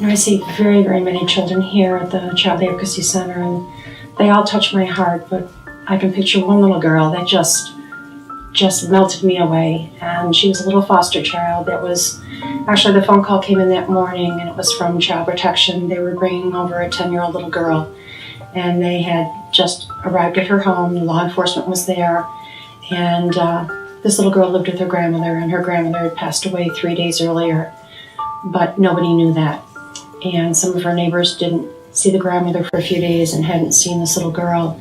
I see very, very many children here at the Child Advocacy Center, and they all touch my heart, but I can picture one little girl that just melted me away. And she was a little foster child that was, actually the phone call came in that morning, and it was from Child Protection. They were bringing over a 10-year-old little girl, and they had just arrived at her home. Law enforcement was there, and this little girl lived with her grandmother, and her grandmother had passed away 3 days earlier, but nobody knew that. And some of her neighbors didn't see the grandmother for a few days and hadn't seen this little girl.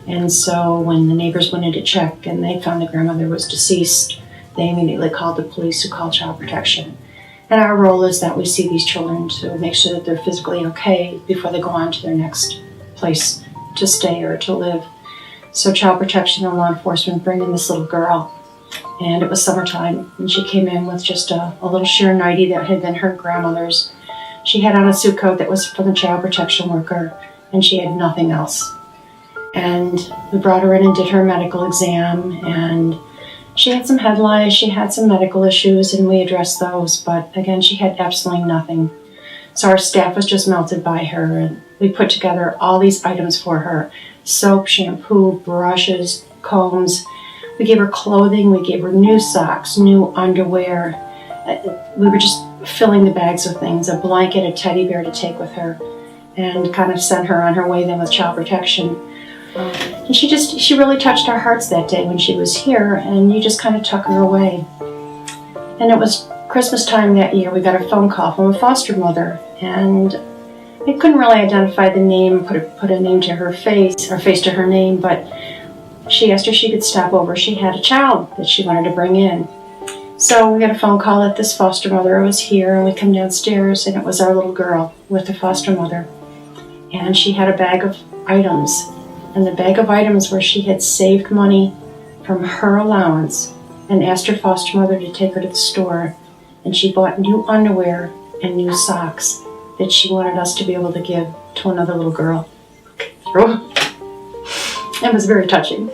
And so when the neighbors went in to check and they found the grandmother was deceased, they immediately called the police, who called Child Protection. And our role is that we see these children to make sure that they're physically okay before they go on to their next place to stay or to live. So Child Protection and law enforcement bring in this little girl. And it was summertime, and she came in with just a little sheer nightie that had been her grandmother's. She had on a suit coat that was from the Child Protection worker, and she had nothing else. And we brought her in and did her medical exam, and she had some head lice, she had some medical issues, and we addressed those, but again, she had absolutely nothing. So our staff was just melted by her, and we put together all these items for her: soap, shampoo, brushes, combs. We gave her clothing, we gave her new socks, new underwear. We were just filling the bags with things, a blanket, a teddy bear to take with her, and kind of sent her on her way then with Child Protection. And she really touched our hearts that day when she was here, and you just kind of took her away. And it was Christmas time that year. We got a phone call from a foster mother, and I couldn't really identify the name, put a name to her face, or face to her name, but she asked if she could stop over. She had a child that she wanted to bring in. So we got a phone call that this foster mother was here, and we come downstairs, and it was our little girl with the foster mother. And she had a bag of items, and the bag of items where she had saved money from her allowance and asked her foster mother to take her to the store, and she bought new underwear and new socks that she wanted us to be able to give to another little girl. It was very touching.